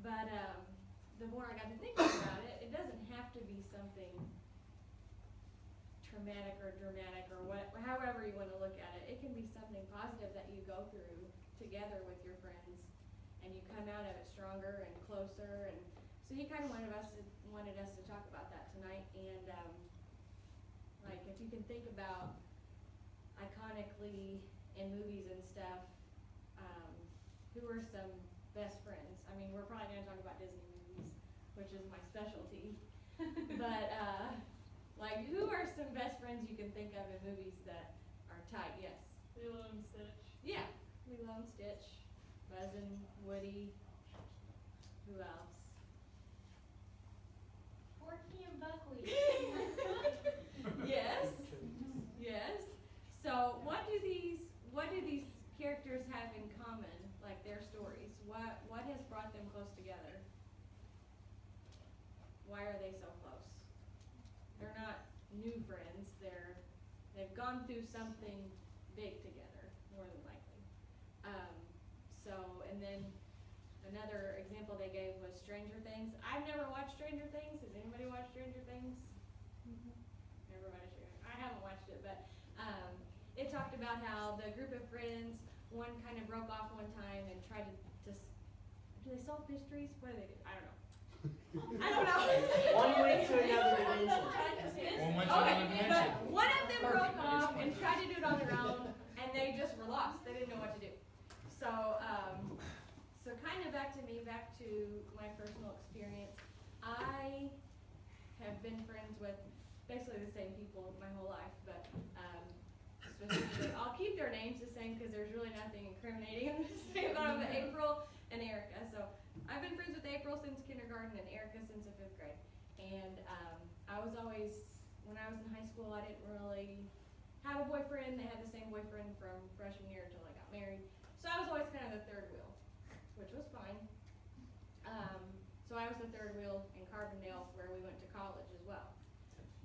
But the more I got to thinking about it, it doesn't have to be something traumatic or dramatic or however you want to look at it. It can be something positive that you go through together with your friends, and you come out of it stronger and closer. And so he kind of wanted us to talk about that tonight. And like if you can think about iconically in movies and stuff, who are some best friends? I mean, we're probably going to talk about Disney movies, which is my specialty. But like, who are some best friends you can think of in movies that are tight? Yes. Lilo and Stitch. Yeah, Lilo and Stitch, Buzz and Woody. Who else? Forky and Buckwheat. Yes. Yes. So what do these characters have in common? Like their stories. What has brought them close together? Why are they so close? They're not new friends. They've gone through something big together, more than likely. And then another example they gave was Stranger Things. I've never watched Stranger Things. Has anybody watched Stranger Things? Everybody should. I haven't watched it, but it talked about how the group of friends, one kind of broke off one time and tried to do they solve mysteries? What do they do? I don't know. I don't know. One went to another dimension. One went to Okay, another dimension. but one of them broke off and tried to do it on their own, and they just were lost. They didn't know what to do. So, so kind of back to my personal experience. I have been friends with basically the same people my whole life, but specifically, I'll keep their names the same because there's really nothing incriminating in the same about them, April and Erica. So I've been friends with April since kindergarten and Erica since the 5th grade. And I was always, when I was in high school, I didn't really have a boyfriend. They had the same boyfriend from freshman year until I got married. So I was always kind of the third wheel, which was fine. So I was the third wheel in Carbondale where we went to college as well.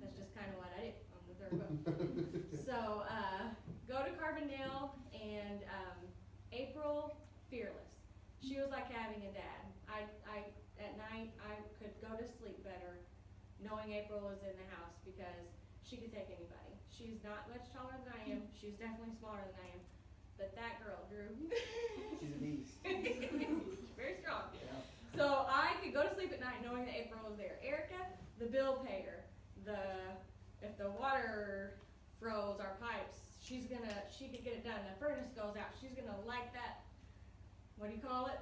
That's just kind of what I did on the third wheel. So go to Carbondale, and April, fearless. She was like having a dad. At night I could go to sleep better knowing April was in the house because she could take anybody. She's not much taller than I am. She's definitely smaller than I am. But that girl, Drew, She's a beast. she's very strong. Yeah. So I could go to sleep at night knowing that April was there. Erica, the bill payer, if the water froze our pipes, she could get it done. The furnace goes out, she's gonna light that, what do you call it?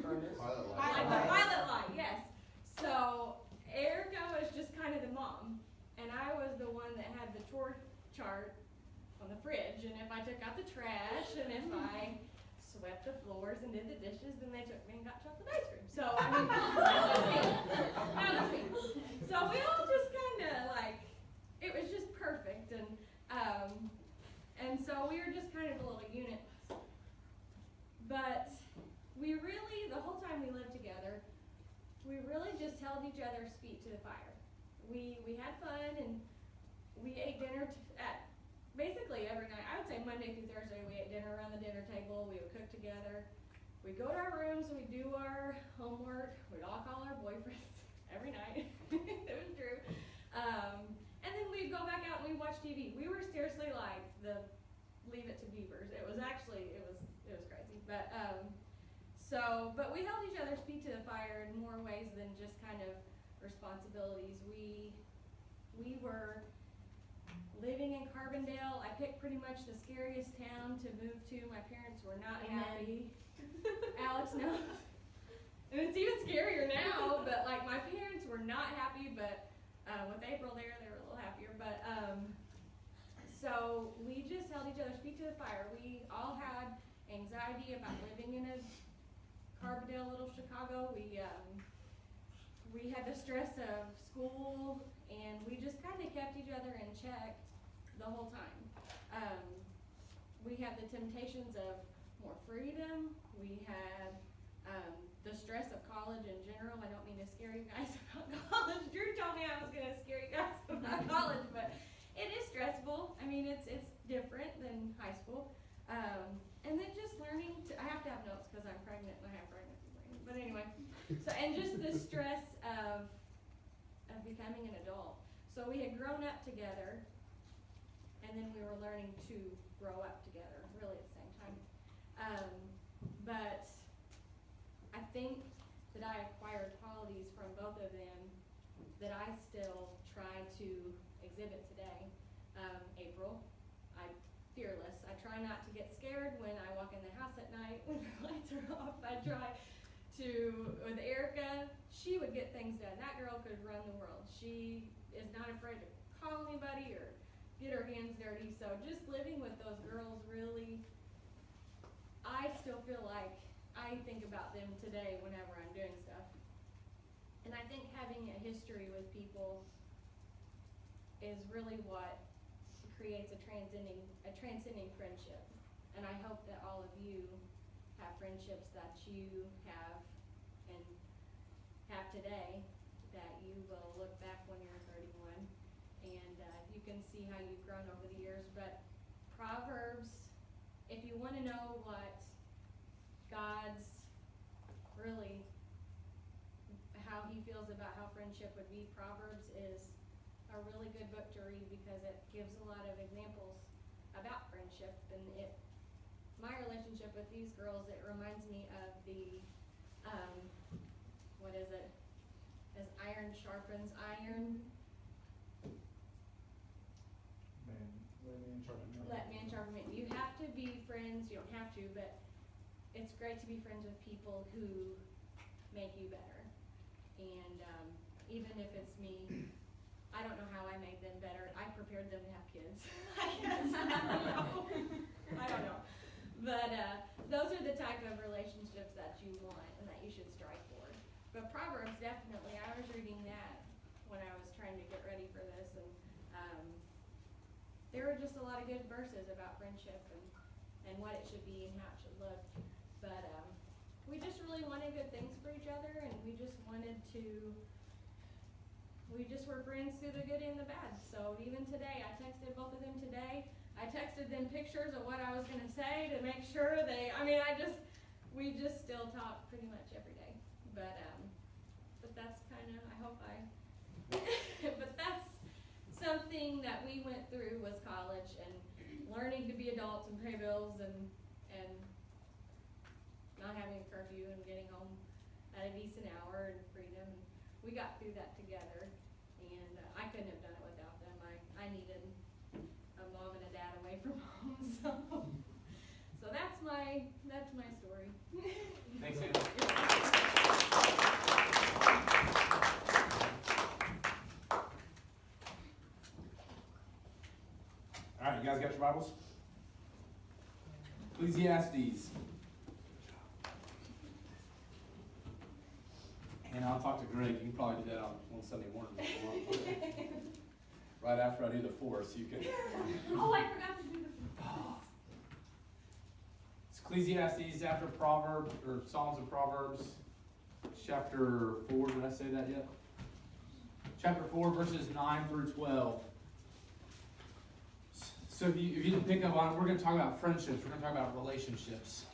Furnace. Like the pilot light, yes. So Erica was just kind of the mom, and I was the one that had the chore chart on the fridge, and if I took out the trash, and if I swept the floors and did the dishes, then they took me and got chocolate ice cream. So I mean, that was me. So we all just kind of like, it was just perfect, and so we were just kind of a little unit. But we really, the whole time we lived together, we really just held each other's feet to the fire. We had fun, and we ate dinner at basically every night. I would say Monday through Thursday we ate dinner around the dinner table. We would cook together. We'd go to our rooms, we'd do our homework. We'd all call our boyfriends every night. It was true. And then we'd go back out and we'd watch TV. We were seriously like the Leave It to Beavers. It was crazy. But we held each other's feet to the fire in more ways than just kind of responsibilities. We were living in Carbondale. I picked pretty much the scariest town to move to. My parents were not happy. Alex knows. And it's even scarier now, but like my parents were not happy, but with April there, they were a little happier. But so we just held each other's feet to the fire. We all had anxiety about living in a Carbondale, little Chicago. We had the stress of school, and we just kind of kept each other in check the whole time. We had the temptations of more freedom. We had the stress of college in general. I don't mean to scare you guys about college. Drew told me I was going to scare you guys about college, but it is stressful. I mean, it's different than high school. And then just learning to, I have to have notes because I'm pregnant and I have pregnancy brain, but But anyway, so and just the stress of becoming an adult. So we had grown up together, and then we were learning to grow up together, really at the same time. But I think that I acquired qualities from both of them that I still try to exhibit today. April, I'm fearless. I try not to get scared when I walk in the house at night when the lights are off. I try to, with Erica, she would get things done. That girl could run the world. She is not afraid to call anybody or get her hands dirty. So just living with those girls really, I still feel like I think about them today whenever I'm doing stuff. And I think having a history with people is really what creates a transcending friendship. And I hope that all of you have friendships that you have and have today that you will look back when you're 31 and you can see how you've grown over the years. But Proverbs, if you want to know what God's really, how he feels about how friendship would be, Proverbs is a really good book to read because it gives a lot of examples about friendship. And my relationship with these girls, it reminds me of the, what is it? As iron sharpens iron. Let man sharpen man. You have to be friends, you don't have to, but it's great to be friends with people who make you better. And even if it's me, I don't know how I made them better. I prepared them to have kids. I guess. I don't know. But those are the type of relationships that you want and that you should strive for. But Proverbs, definitely, I was reading that when I was trying to get ready for this. And there were just a lot of good verses about friendship and what it should be and how it should look. But we just really wanted good things for each other, and we just were friends through the good and the bad. So even today, I texted both of them today. I texted them pictures of what I was going to say to make sure we just still talk pretty much every day. But that's kind of, but that's something that we went through was college and learning to be adults and pay bills and not having a curfew and getting home at a decent hour and freedom. We got through that together, and I couldn't have done it without them. I needed a mom and a dad away from home, so that's my story. Thanks, Anna. All right, you guys got your Bibles? Ecclesiastes. And I'll talk to Greg. You can probably do that on Sunday morning. Right after I do the 4, so you can. Oh, I forgot to do the It's Ecclesiastes after Proverbs, or Psalms and Proverbs, chapter 4. Did I say that yet? Chapter 4, verses 9 through 12. So if you didn't pick up on it, we're going to talk about friendships. We're going to talk about relationships.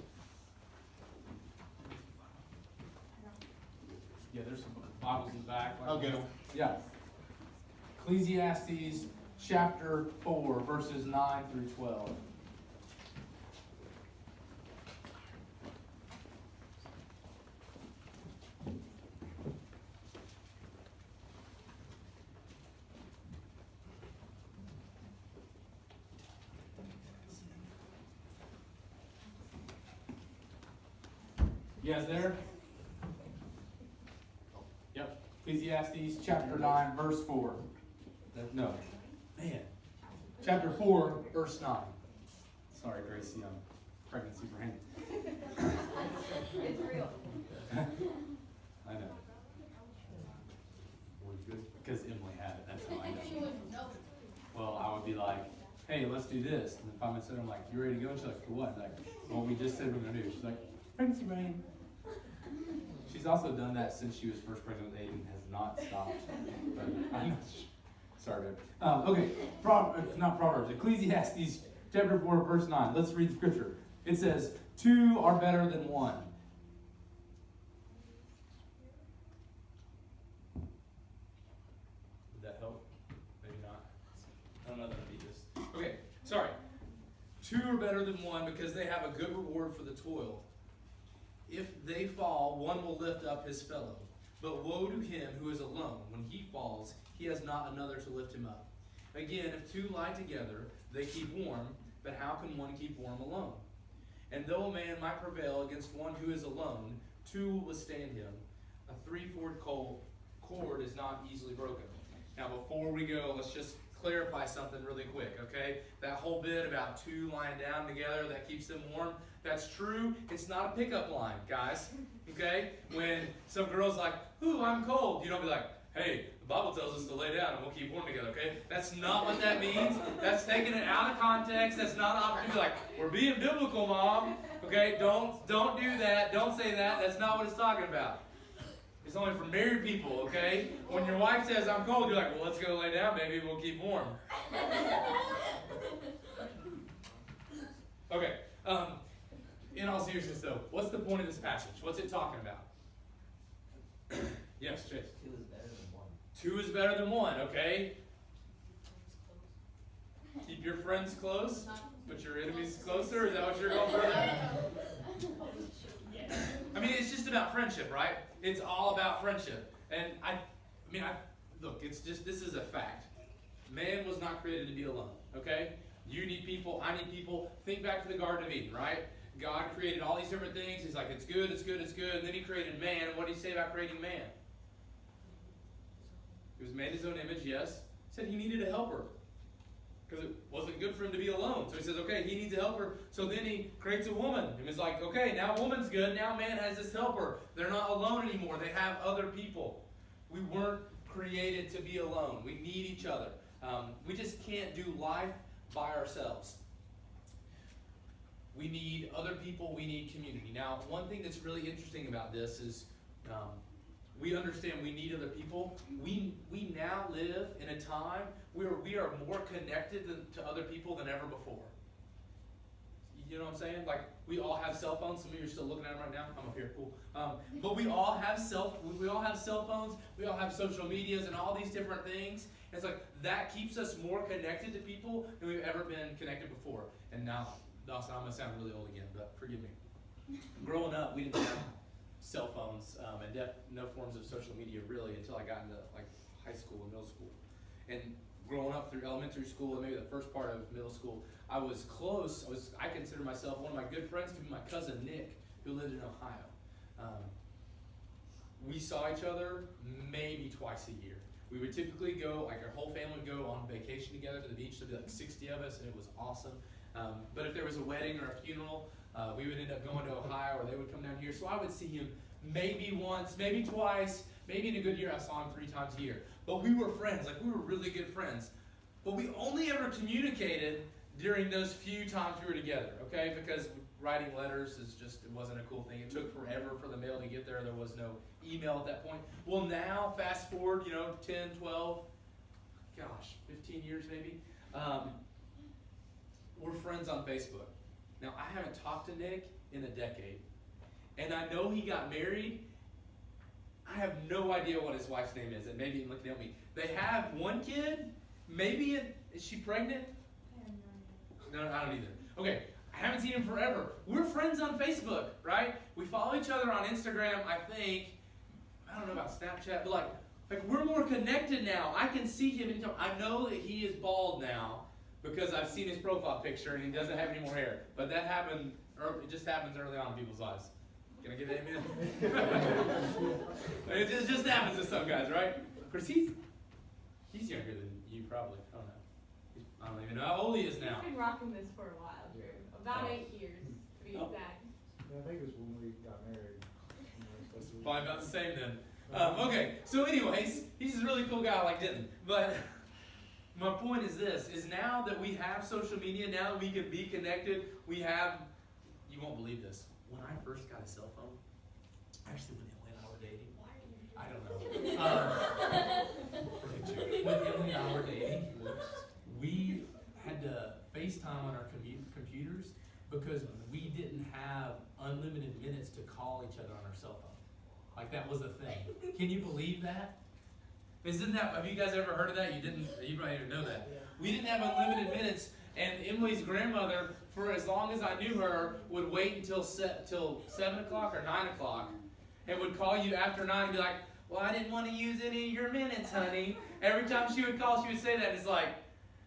Yeah, there's some Bibles in the back. I'll get 'em. Yeah. Ecclesiastes chapter 4, verses 9 through 12. You guys there? Yep. Ecclesiastes chapter 9, verse 4. No. Man. Chapter 4, verse 9. Sorry, Gracie, I'm pregnancy brain. It's real. I know. Because Emily had it, that's how I know. Well, I would be like, hey, let's do this. And if I'm in I'm like, you ready to go? And she's like, for what? I'm like, well, we just said we're going to do. She's like, pregnancy brain. She's also done that since she was first pregnant with Aiden, has not stopped. But I'm not sure. Sorry, babe. Okay, not Proverbs, Ecclesiastes chapter 4, verse 9. Let's read the scripture. It says, 2 are better than 1. Two are better than one because they have a good reward for the toil. If they fall, one will lift up his fellow. But woe to him who is alone. When he falls, he has not another to lift him up. Again, if two lie together, they keep warm, but how can one keep warm alone? And though a man might prevail against one who is alone, two will withstand him. A three-fold cord is not easily broken. Now, before we go, let's just clarify something really quick, okay? That whole bit about two lying down together that keeps them warm, that's true. It's not a pickup line, guys, okay? When some girl's like, ooh, I'm cold, you don't be like, hey, the Bible tells us to lay down and we'll keep warm together, okay? That's not what that means. That's taking it out of context. That's not an opportunity like, we're being biblical, Mom, okay? Don't do that. Don't say that. That's not what it's talking about. It's only for married people, okay? When your wife says, I'm cold, you're like, well, let's go lay down, baby. We'll keep warm. Okay. In all seriousness, though, what's the point of this passage? What's it talking about? Yes, Chase. Two is better than one. Two is better than one, okay? Keep your friends close, but your enemies closer. Is that what you're going for there? I mean, it's just about friendship, right? It's all about friendship. And look, it's just, this is a fact. Man was not created to be alone, okay? You need people, I need people. Think back to the Garden of Eden, right? God created all these different things. He's like, it's good, it's good, it's good. And then he created man. And what did he say about creating man? He was made in his own image, yes. He said he needed a helper because it wasn't good for him to be alone. So he says, okay, he needs a helper. So then he creates a woman. And he's like, okay, now woman's good. Now man has this helper. They're not alone anymore. They have other people. We weren't created to be alone. We need each other. We just can't do life by ourselves. We need other people. We need community. Now, one thing that's really interesting about this is we understand we need other people. We now live in a time where we are more connected to other people than ever before. You know what I'm saying? Like, we all have cell phones. Some of you are still looking at them right now. I'm up here, cool. But we all have cell phones. We all have social medias and all these different things. And it's like that keeps us more connected to people than we've ever been connected before. And now, Dawson, I'm gonna sound really old again, but forgive me. Growing up, we didn't have cell phones and no forms of social media really until I got into like high school and middle school. And growing up through elementary school and maybe the first part of middle school, I was close. I consider myself one of my good friends to be my cousin Nick, who lived in Ohio. We saw each other maybe twice a year. We would typically go, like our whole family would go on vacation together to the beach. There'd be like 60 of us, and it was awesome. But if there was a wedding or a funeral, we would end up going to Ohio, or they would come down here. So I would see him maybe once, maybe twice, maybe in a good year I saw him 3 times a year. But we were friends, like we were really good friends. But we only ever communicated during those few times we were together, okay? Because writing letters it wasn't a cool thing. It took forever for the mail to get there. There was no email at that point. Well, now, fast forward, 10, 12, 15 years maybe. We're friends on Facebook. Now, I haven't talked to Nick in a decade. And I know he got married. I have no idea what his wife's name is. And maybe you're looking at me. They have one kid. Maybe is she pregnant? No, I don't either. Okay, I haven't seen him forever. We're friends on Facebook, right? We follow each other on Instagram, I think. I don't know about Snapchat, but like we're more connected now. I can see him anytime. I know that he is bald now because I've seen his profile picture and he doesn't have any more hair. But that happened, it just happens early on in people's lives. Can I get an amen? It just happens to some guys, right? Chris, he's younger than you probably. I don't know. I don't even know how old he is now. He's been rocking this for a while, Drew. About 8 years, to be exact. Yeah, I think it was when we got married. Probably about the same then. Okay, so anyways, he's a really cool guy like Denton. But my point is this, is now that we have social media, now that we can be connected, you won't believe this. When I first got a cell phone, actually when Emily and I were dating, I don't know. When Emily and I were dating, we had to FaceTime on our computers because we didn't have unlimited minutes to call each other on our cell phone. Like that was a thing. Can you believe that? Have you guys ever heard of that? You probably didn't know that. We didn't have unlimited minutes, And Emily's grandmother, for as long as I knew her, would wait until 7 o'clock or 9 o'clock and would call you after 9 and be like, well, I didn't want to use any of your minutes, honey. Every time she would call, she would say that. It's like,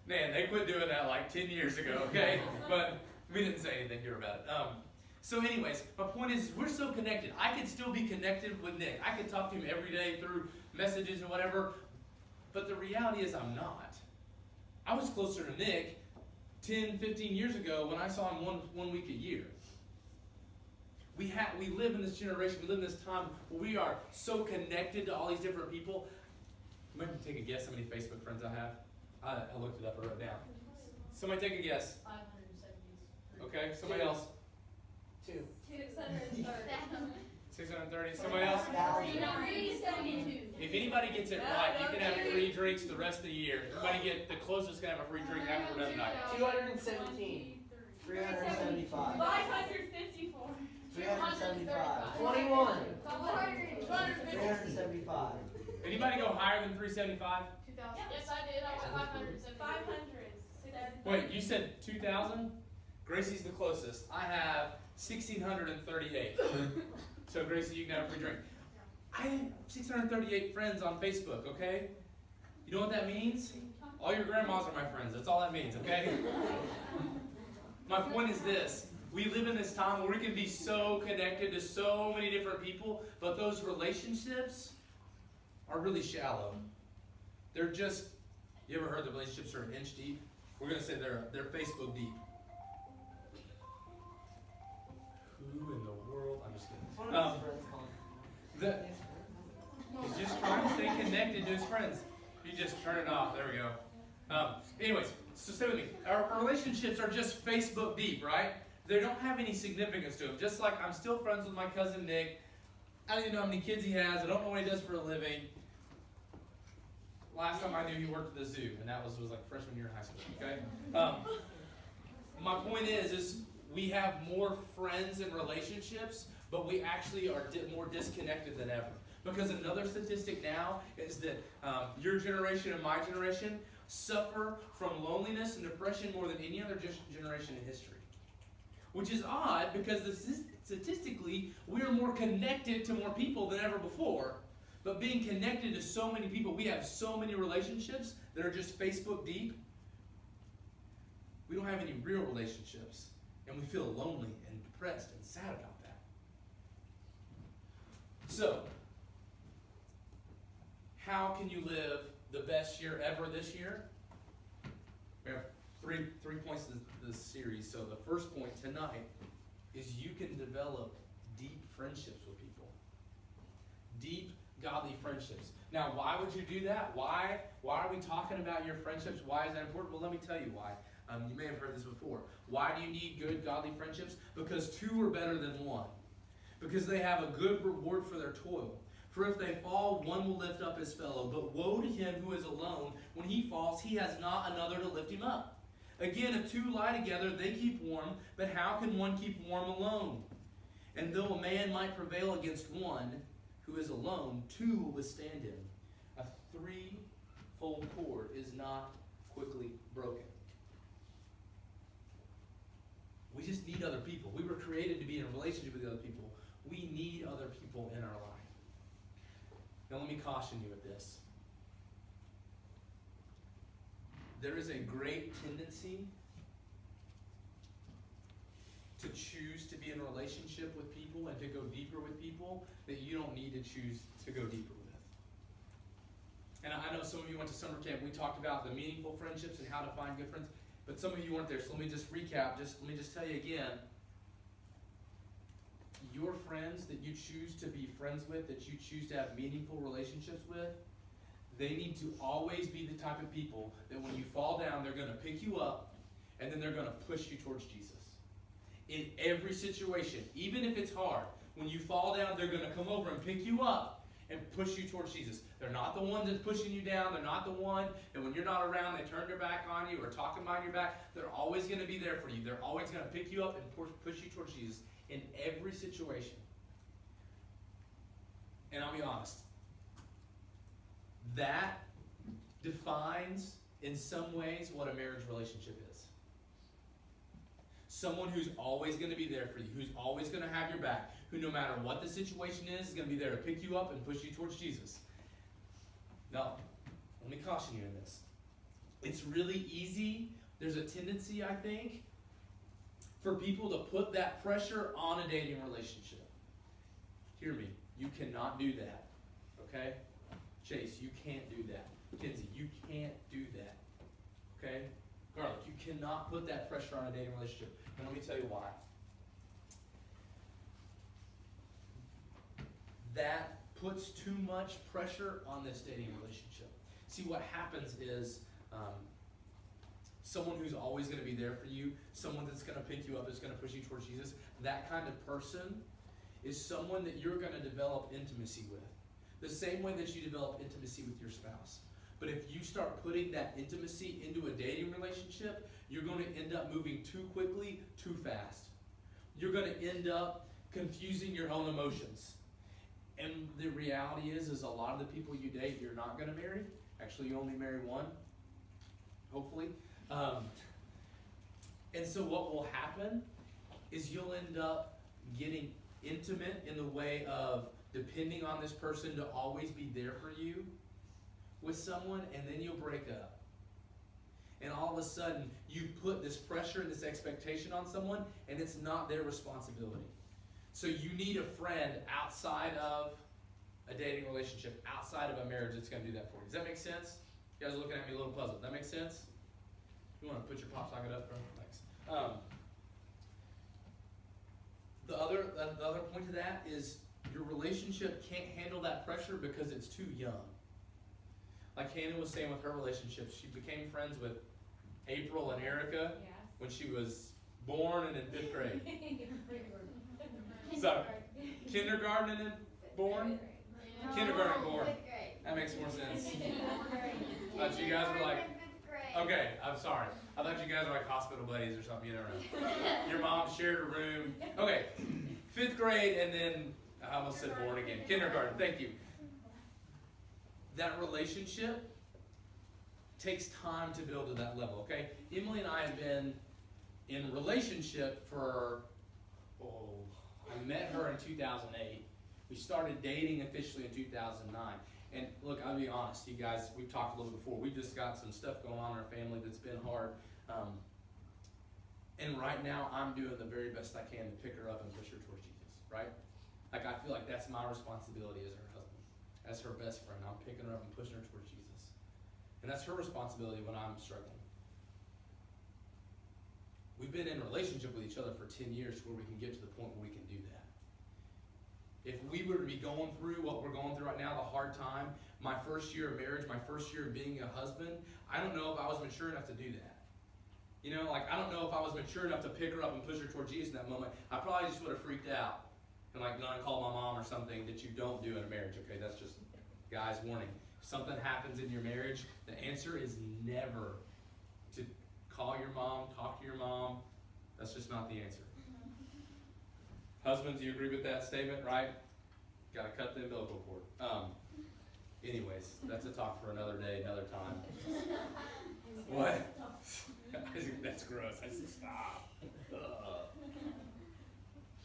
man, they quit doing that like 10 years ago, okay? But we didn't say anything here about it. So anyways, my point is we're so connected. I could still be connected with Nick. I could talk to him every day through messages and whatever. But the reality is I'm not. I was closer to Nick 10, 15 years ago when I saw him one week a year. We live in this generation, we live in this time where we are so connected to all these different people. You might take a guess how many Facebook friends I have. I looked it up and wrote it down. Somebody take a guess. 570. Okay, somebody else. 2. 630. 630. Somebody else? 372. If anybody gets it right, you can have free drinks the rest of the year. Everybody get the closest can have a free drink after we're done tonight. 217. 375. 554. 375. 21. 250. 375. Anybody go higher than 375? 2000. Yes, I did. I went 570. 500. Wait, you said 2,000? Gracie's the closest. I have 1,638. So Gracie, you can have a free drink. I have 638 friends on Facebook, okay? You know what that means? All your grandmas are my friends. That's all that means, okay? My point is this. We live in this time where we can be so connected to so many different people, but those relationships are really shallow. They're just, you ever heard the relationships are an inch deep? We're going to say they're Facebook deep. Who in the world? I'm just kidding. One of his friends called him. He's just trying to stay connected to his friends. You just turn it off. There we go. Anyways, so stay with me. Our relationships are just Facebook deep, right? They don't have any significance to them. Just like I'm still friends with my cousin Nick. I don't even know how many kids he has. I don't know what he does for a living. Last time I knew he worked at the zoo, and that was like freshman year in high school, okay? My point is we have more friends and relationships, but we actually are more disconnected than ever. Because another statistic now is that your generation and my generation suffer from loneliness and depression more than any other generation in history. Which is odd because statistically, we are more connected to more people than ever before. But being connected to so many people, we have so many relationships that are just Facebook deep. We don't have any real relationships. And we feel lonely and depressed and sad about that. So, how can you live the best year ever this year? We have three points to this series. So the first point tonight is you can develop deep friendships with people. Deep, godly friendships. Now, why would you do that? Why are we talking about your friendships? Why is that important? Well, let me tell you why. You may have heard this before. Why do you need good, godly friendships? Because two are better than one. Because they have a good reward for their toil. For if they fall, one will lift up his fellow. But woe to him who is alone. When he falls, he has not another to lift him up. Again, if two lie together, they keep warm. But how can one keep warm alone? And though a man might prevail against one who is alone, two will withstand him. A threefold cord is not quickly broken. We just need other people. We were created to be in a relationship with other people. We need other people in our life. Now let me caution you with this. There is a great tendency to choose to be in a relationship with people and to go deeper with people that you don't need to choose to go deeper with. And I know some of you went to summer camp. We talked about the meaningful friendships and how to find good friends. But some of you weren't there, so let me just recap. Let me just tell you again. Your friends that you choose to be friends with, that you choose to have meaningful relationships with, they need to always be the type of people that when you fall down, they're going to pick you up, and then they're going to push you towards Jesus. In every situation, even if it's hard, when you fall down, they're going to come over and pick you up and push you towards Jesus. They're not the one that's pushing you down. They're not the one that when you're not around, they turn their back on you or talking behind your back. They're always going to be there for you. They're always going to pick you up and push you towards Jesus in every situation. And I'll be honest, that defines, in some ways, what a marriage relationship is. Someone who's always going to be there for you, who's always going to have your back, who no matter what the situation is going to be there to pick you up and push you towards Jesus. Now, let me caution you in this. It's really easy. There's a tendency, I think, for people to put that pressure on a dating relationship. Hear me. You cannot do that. Okay? Chase, you can't do that. Kinsey, you can't do that. Okay? Garlic, you cannot put that pressure on a dating relationship. And let me tell you why. That puts too much pressure on this dating relationship. See, what happens is someone who's always going to be there for you, someone that's going to pick you up, is going to push you towards Jesus, that kind of person is someone that you're going to develop intimacy with. The same way that you develop intimacy with your spouse. But if you start putting that intimacy into a dating relationship, you're going to end up moving too quickly, too fast. You're going to end up confusing your own emotions. And the reality is a lot of the people you date, you're not going to marry. Actually, you only marry one, hopefully. And so what will happen is you'll end up getting intimate in the way of depending on this person to always be there for you with someone, and then you'll break up. And all of a sudden, you put this pressure and this expectation on someone, and it's not their responsibility. So you need a friend outside of a dating relationship, outside of a marriage that's going to do that for you. Does that make sense? You guys are looking at me a little puzzled. Does that make sense? You want to put your pop socket up, bro? Thanks. The other point to that is your relationship can't handle that pressure because it's too young. Like Hannah was saying with her relationship, she became friends with April and Erica when she was born and in 5th grade. So, kindergarten and then born? Kindergarten and born. That makes more sense. I thought you guys were like, okay, I'm sorry. I thought you guys were like hospital buddies or something, you know. Your mom shared a room. Okay, 5th grade and then, I almost said born again. Kindergarten, thank you. That relationship takes time to build to that level, okay? Emily and I have been in relationship for, I met her in 2008. We started dating officially in 2009. And look, I'll be honest, you guys, we've talked a little before. We've just got some stuff going on in our family that's been hard. And right now, I'm doing the very best I can to pick her up and push her towards Jesus, right? Like, I feel like that's my responsibility as her husband, as her best friend. I'm picking her up and pushing her towards Jesus. And that's her responsibility when I'm struggling. We've been in a relationship with each other for 10 years where we can get to the point where we can do that. If we were to be going through what we're going through right now, the hard time, my first year of marriage, my first year of being a husband, I don't know if I was mature enough to do that. You know, like, I don't know if I was mature enough to pick her up and push her toward Jesus in that moment. I probably just would have freaked out and like gone and called my mom or something that you don't do in a marriage, okay? That's just, guys, warning. If something happens in your marriage, the answer is never to call your mom, talk to your mom. That's just not the answer. Husbands, you agree with that statement, right? Got to cut the umbilical cord. Anyways, that's a talk for another day, another time. What? That's gross. I said stop.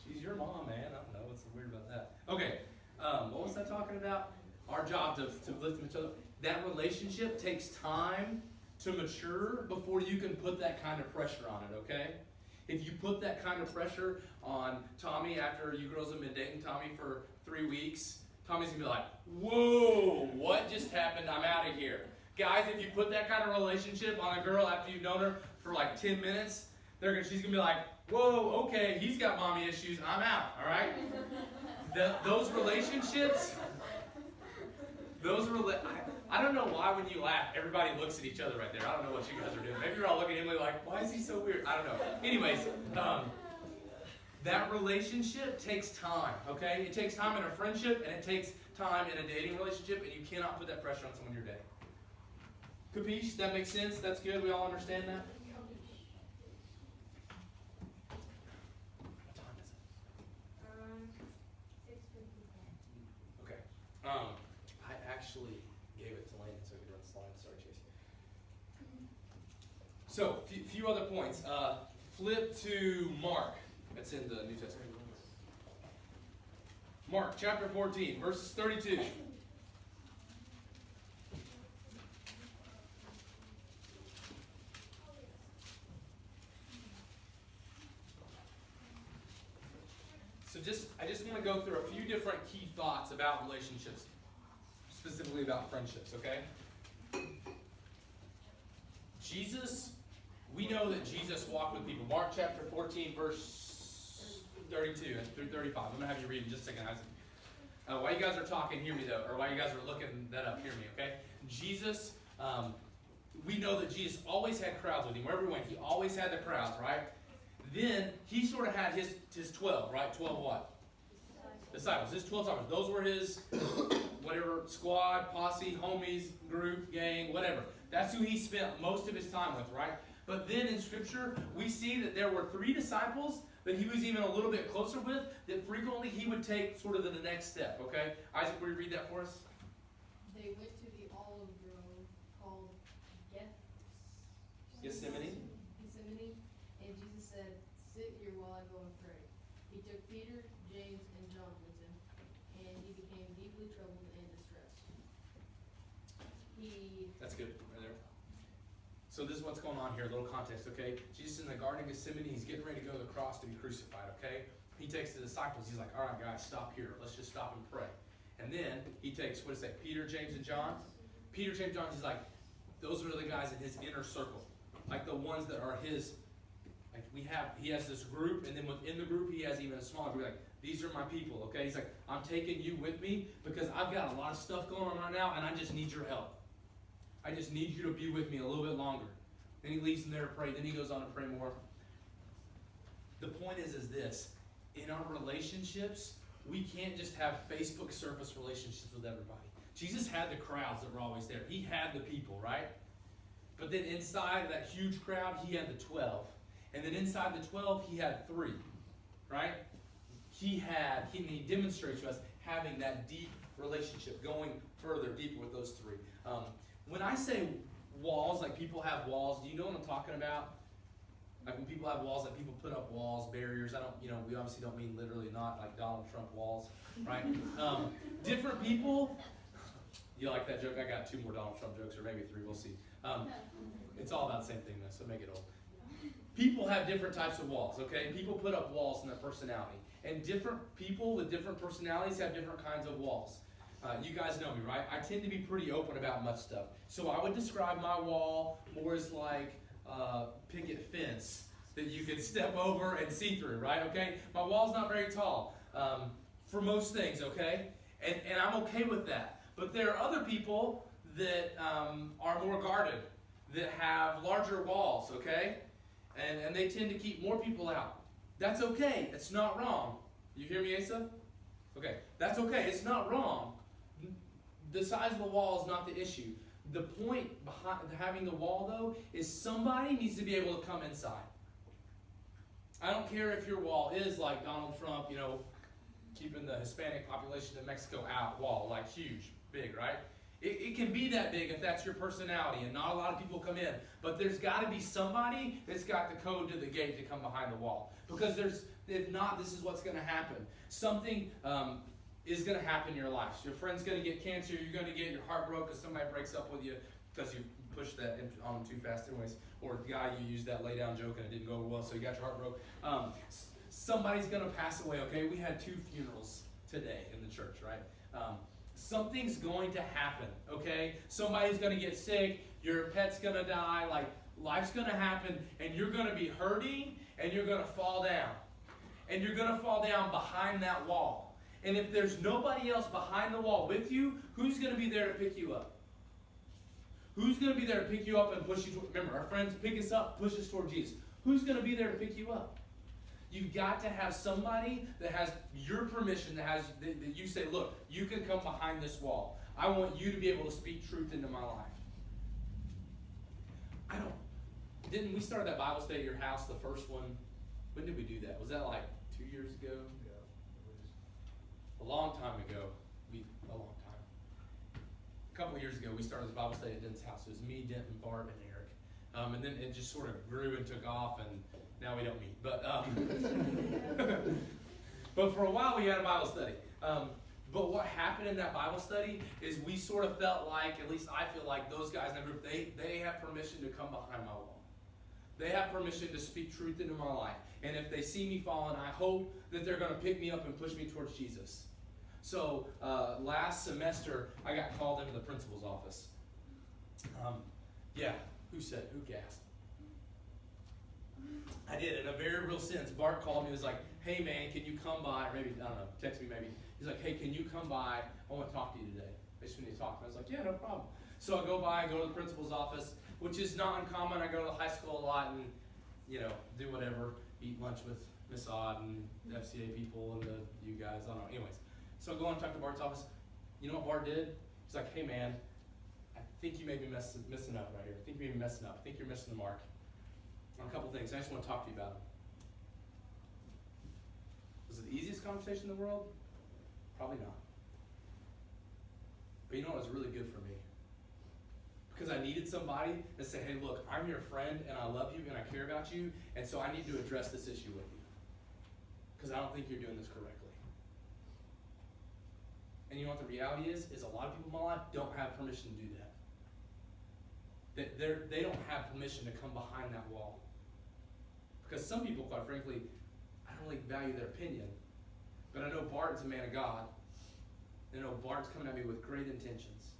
She's your mom, man. I don't know what's so weird about that. Okay, what was I talking about? Our job to lift each other. That relationship takes time to mature before you can put that kind of pressure on it, okay? If you put that kind of pressure on Tommy after you girls have been dating Tommy for 3 weeks, Tommy's going to be like, whoa, what just happened? I'm out of here. Guys, if you put that kind of relationship on a girl after you've known her for like 10 minutes, she's going to be like, whoa, okay, he's got mommy issues. I'm out, all right? Those relationships, I don't know why when you laugh, everybody looks at each other right there. I don't know what you guys are doing. Maybe you're all looking at Emily like, why is he so weird? I don't know. Anyways, that relationship takes time, okay? It takes time in a friendship, and it takes time in a dating relationship, and you cannot put that pressure on someone you're dating. Capiche? That makes sense? That's good? We all understand that? What time is it? 6:55. Okay. I actually gave it to Landon so he could run the slides. Sorry, Chase. So, few other points. flip to Mark. That's in the New Testament. Mark chapter 14, verses 32. So I just want to go through a few different key thoughts about relationships, specifically about friendships, okay? We know that Jesus walked with people. Mark chapter 14, verse 32 through 35. I'm going to have you read in just a second, Isaac. While you guys are talking, hear me though, or while you guys are looking that up, hear me, okay? Jesus, we know that Jesus always had crowds with him. Wherever he went, he always had the crowds, right? Then he sort of had his 12, right? 12 what? Disciples. His 12 disciples. Those were his whatever squad, posse, homies, group, gang, whatever. That's who he spent most of his time with, right? But then in Scripture, we see that there were 3 disciples that he was even a little bit closer with, that frequently he would take sort of the next step, okay? Isaac, will you read that for us? They went to the olive grove called Gethsemane. Gethsemane, and Jesus said, "Sit here while I go and pray." He took Peter, James, and John with him, and he became deeply troubled and distressed. That's good, right there. So this is what's going on here, a little context, okay? Jesus in the Garden of Gethsemane, he's getting ready to go to the cross to be crucified, okay? He takes the disciples, he's like, all right, guys, stop here. Let's just stop and pray. And then he takes, what is that, Peter, James, and John? Peter, James, John, he's like, those are the guys in his inner circle. Like the ones that are his, like he has this group, and then within the group, he has even a smaller group. Like, these are my people, okay? He's like, I'm taking you with me because I've got a lot of stuff going on right now, and I just need your help. I just need you to be with me a little bit longer. Then he leaves them there to pray. Then he goes on to pray more. The point is this. In our relationships, we can't just have Facebook surface relationships with everybody. Jesus had the crowds that were always there. He had the people, right? But then inside of that huge crowd, he had the 12. And then inside the 12, he had 3, right? He demonstrates to us having that deep relationship, going further, deeper with those 3. When I say walls, like people have walls, do you know what I'm talking about? Like when people have walls, like people put up walls, barriers. We obviously don't mean literally, not like Donald Trump walls, right? Different people, you like that joke? I got 2 more Donald Trump jokes, or maybe 3, we'll see. It's all about the same thing though, so make it old. People have different types of walls, okay? People put up walls in their personality. And different people with different personalities have different kinds of walls. You guys know me, right? I tend to be pretty open about much stuff. So I would describe my wall more as like a picket fence that you can step over and see through, right? Okay? My wall's not very tall for most things, okay? And I'm okay with that. But there are other people that are more guarded, that have larger walls, okay? And they tend to keep more people out. That's okay. It's not wrong. You hear me, Asa? Okay. That's okay. It's not wrong. The size of the wall is not the issue. The point behind having the wall, though, is somebody needs to be able to come inside. I don't care if your wall is like Donald Trump, keeping the Hispanic population of Mexico out wall, like huge, big, right? It can be that big if that's your personality, and not a lot of people come in. But there's got to be somebody that's got the code to the gate to come behind the wall. Because if not, this is what's going to happen. Something is going to happen in your life. So your friend's going to get cancer. You're going to get your heart broke because somebody breaks up with you because you pushed that on them too fast anyways. Or the guy, you used that lay down joke and it didn't go over well, so you got your heart broke. Somebody's going to pass away, okay? We had 2 funerals today in the church, right? Something's going to happen, okay? Somebody's going to get sick. Your pet's going to die. Like, life's going to happen, and you're going to be hurting, and you're going to fall down. And you're going to fall down behind that wall. And if there's nobody else behind the wall with you, who's going to be there to pick you up? Who's going to be there to pick you up and push you toward? Remember, our friends pick us up, push us toward Jesus. Who's going to be there to pick you up? You've got to have somebody that has your permission, that you say, look, you can come behind this wall. I want you to be able to speak truth into my life. Didn't we start that Bible study at your house, the first one? When did we do that? Was that like 2 years ago? Yeah. A long time ago. A couple of years ago, we started this Bible study at Denton's house. It was me, Denton, Barb, and Eric. And then it just sort of grew and took off, and now we don't meet. But but for a while we had a Bible study. But what happened in that Bible study is we sort of felt like, at least I feel like, those guys in the group, they have permission to come behind my wall. They have permission to speak truth into my life. And if they see me falling, I hope that they're going to pick me up and push me towards Jesus. So last semester, I got called into the principal's office. Yeah, who gasped? I did, in a very real sense. Bart called me and was like, hey man, can you come by? Or maybe, I don't know, text me maybe. He's like, hey, can you come by? I want to talk to you today. I just need to talk. And I was like, yeah, no problem. So I go to the principal's office, which is not uncommon. I go to the high school a lot and, do whatever, eat lunch with Miss Odd and FCA people and you guys, I don't know. Anyways, so I go and talk to Bart's office. You know what Bart did? He's like, hey man, I think you may be messing up right here. I think you may be messing up. I think you're missing the mark on a couple things. I just want to talk to you about them. Was it the easiest conversation in the world? Probably not. But you know what was really good for me? Because I needed somebody to say, hey, look, I'm your friend, and I love you, and I care about you, and so I need to address this issue with you. Because I don't think you're doing this correctly. And you know what the reality is a lot of people in my life don't have permission to do that. They don't have permission to come behind that wall. Because some people, quite frankly, I don't really value their opinion. But I know Bart's a man of God. And I know Bart's coming at me with great intentions.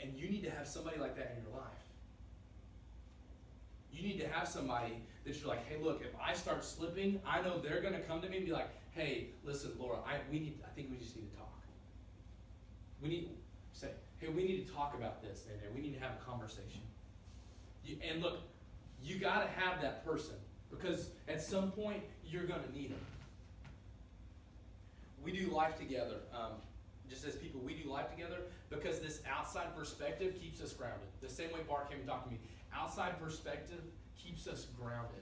And you need to have somebody like that in your life. You need to have somebody that you're like, hey, look, if I start slipping, I know they're going to come to me and be like, hey, listen, Laura, I think we just need to talk. We need to say, hey, we need to talk about this, and we need to have a conversation. And look, you got to have that person, because at some point you're going to need them. We do life together. Just as people, we do life together because this outside perspective keeps us grounded. The same way Bart came and talked to me. Outside perspective keeps us grounded.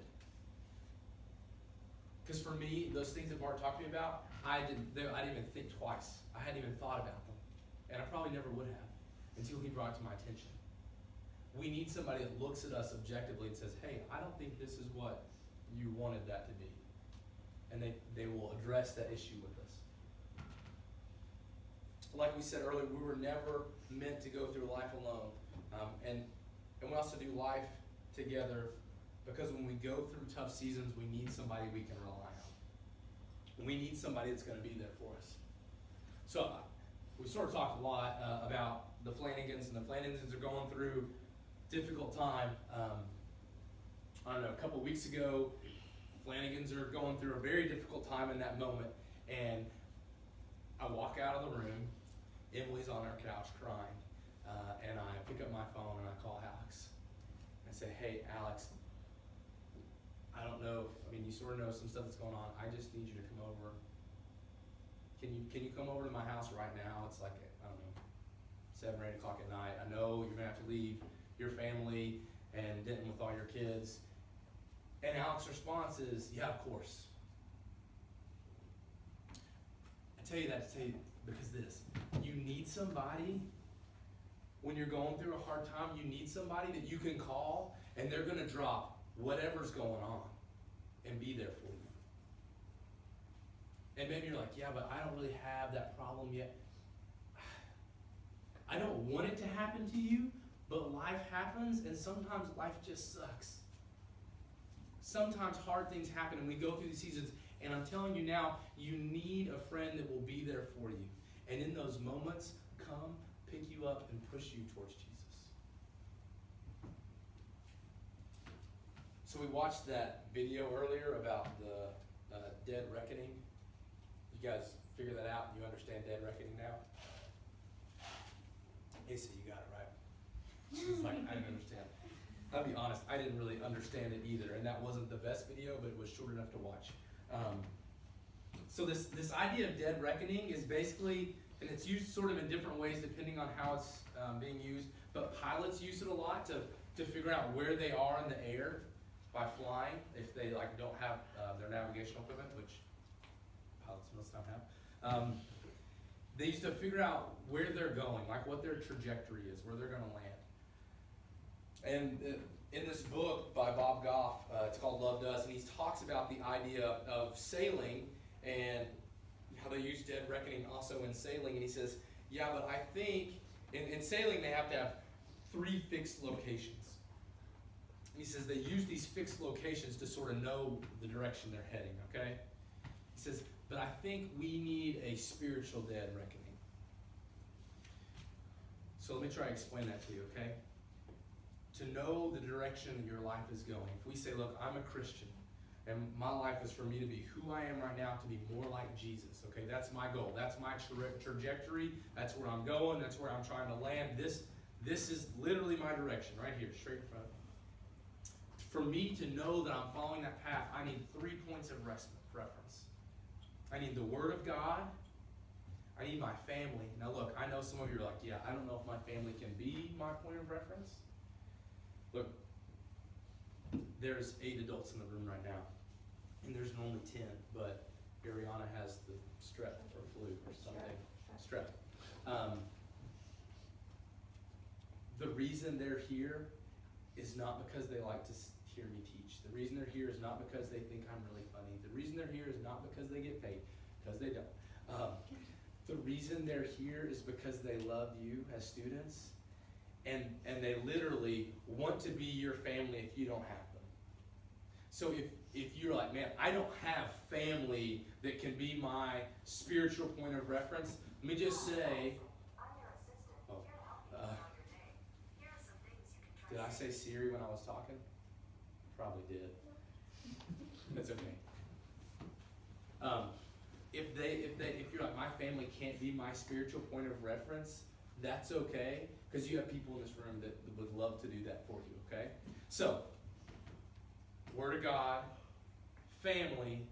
Because for me, those things that Bart talked to me about, I didn't even think twice. I hadn't even thought about them. And I probably never would have until he brought it to my attention. We need somebody that looks at us objectively and says, hey, I don't think this is what you wanted that to be. And they will address that issue with us. Like we said earlier, we were never meant to go through life alone. And we also do life together because when we go through tough seasons, we need somebody we can rely on. We need somebody that's going to be there for us. So we sort of talked a lot about the Flanagans, and the Flanagans are going through a difficult time. I don't know, a couple of weeks ago, Flanagans are going through a very difficult time in that moment, and I walk out of the room. Emily's on her couch crying, and I pick up my phone and I call Alex. I say, hey, Alex, I don't know, you sort of know some stuff that's going on. I just need you to come over. Can you come over to my house right now? It's like, I don't know, 7 or 8 o'clock at night. I know you're going to have to leave your family and Denton with all your kids. And Alex's response is, yeah, of course. I tell you that to tell you, because you need somebody when you're going through a hard time. You need somebody that you can call, and they're going to drop whatever's going on and be there for you. And maybe you're like, yeah, but I don't really have that problem yet. I don't want it to happen to you, but life happens, and sometimes life just sucks. Sometimes hard things happen, and we go through these seasons. And I'm telling you now, you need a friend that will be there for you. And in those moments, come, pick you up, and push you towards Jesus. So we watched that video earlier about the dead reckoning. You guys figure that out? You understand dead reckoning now? Asa, you got it right. It's like, I didn't understand. I'll be honest, I didn't really understand it either. And that wasn't the best video, but it was short enough to watch. So this idea of dead reckoning is basically, and it's used sort of in different ways depending on how it's being used, but pilots use it a lot to figure out where they are in the air by flying if they don't have their navigational equipment, which pilots most of the time have. They used to figure out where they're going, like what their trajectory is, where they're going to land. And in this book by Bob Goff, it's called Love Does, and he talks about the idea of sailing and how they use dead reckoning also in sailing. And he says, yeah, but I think in sailing they have to have 3 fixed locations. He says they use these fixed locations to sort of know the direction they're heading, okay? He says, but I think we need a spiritual dead reckoning. So let me try to explain that to you, okay? To know the direction that your life is going. If we say, look, I'm a Christian, and my life is for me to be who I am right now, to be more like Jesus, okay? That's my goal. That's my trajectory. That's where I'm going. That's where I'm trying to land. This is literally my direction, right here, straight in front of me. For me to know that I'm following that path, I need 3 points of reference. I need the Word of God. I need my family. Now look, I know some of you are like, yeah, I don't know if my family can be my point of reference. Look, there's 8 adults in the room right now, and there's only 10, but Ariana has the strep or flu or something. Strep. The reason they're here is not because they like to hear me teach. The reason they're here is not because they think I'm really funny. The reason they're here is not because they get paid, because they don't. The reason they're here is because they love you as students, and they literally want to be your family if you don't have them. So if you're like, man, I don't have family that can be my spiritual point of reference, let me just say, did I say Siri when I was talking? Probably did. That's okay. If you're like, my family can't be my spiritual point of reference, that's okay, because you have people in this room that would love to do that for you, okay? So, Word of God, family,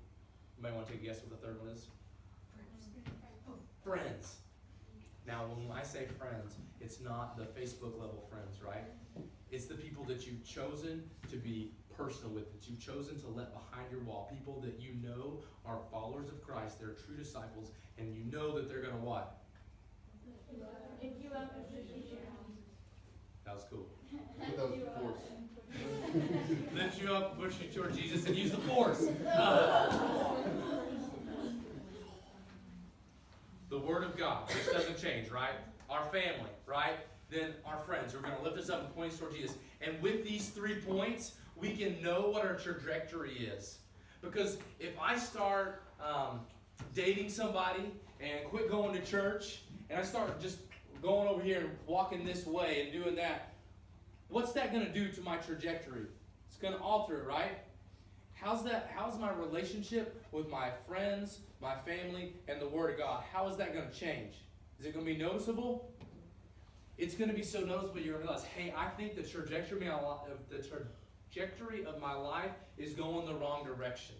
you might want to take a guess what the third one is? Friends. Now, when I say friends, it's not the Facebook level friends, right? It's the people that you've chosen to be personal with, that you've chosen to let behind your wall, people that you know are followers of Christ, they're true disciples, and you know that they're going to what? That was cool. Lift you up, push you toward Jesus, and use the force. The Word of God, which doesn't change, right? Our family, right? Then our friends are going to lift us up and point us toward Jesus. And with these 3 points, we can know what our trajectory is. Because if I start dating somebody and quit going to church, and I start just going over here and walking this way and doing that, what's that going to do to my trajectory? It's going to alter it, right? How's my relationship with my friends, my family, and the Word of God? How is that going to change? Is it going to be noticeable? It's going to be so noticeable you're going to realize, hey, I think the trajectory of my life is going the wrong direction.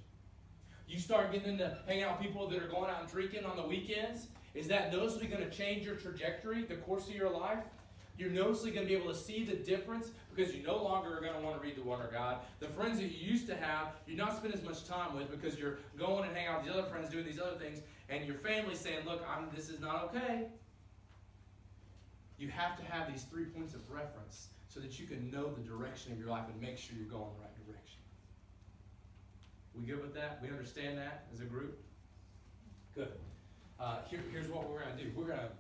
You start getting into hanging out with people that are going out and drinking on the weekends. Is that noticeably going to change your trajectory, the course of your life? You're noticeably going to be able to see the difference because you no longer are going to want to read the Word of God. The friends that you used to have, you're not spending as much time with because you're going and hanging out with these other friends doing these other things, and your family's saying, look, this is not okay. You have to have these 3 points of reference so that you can know the direction of your life and make sure you're going the right direction. We good with that? We understand that as a group? Good. Here's what we're going to do. We're going to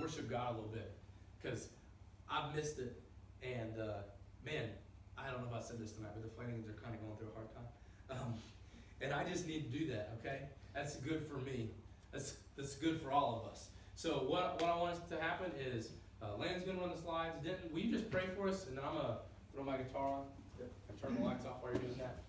worship God a little bit because I've missed it. And, man, I don't know if I said this tonight, but the Flanagans are kind of going through a hard time. And I just need to do that, okay? That's good for me. That's good for all of us. So what I want to happen is Landon's going to run the slides. Denton, will you just pray for us? And then I'm going to throw my guitar on and turn the lights off while you're doing that.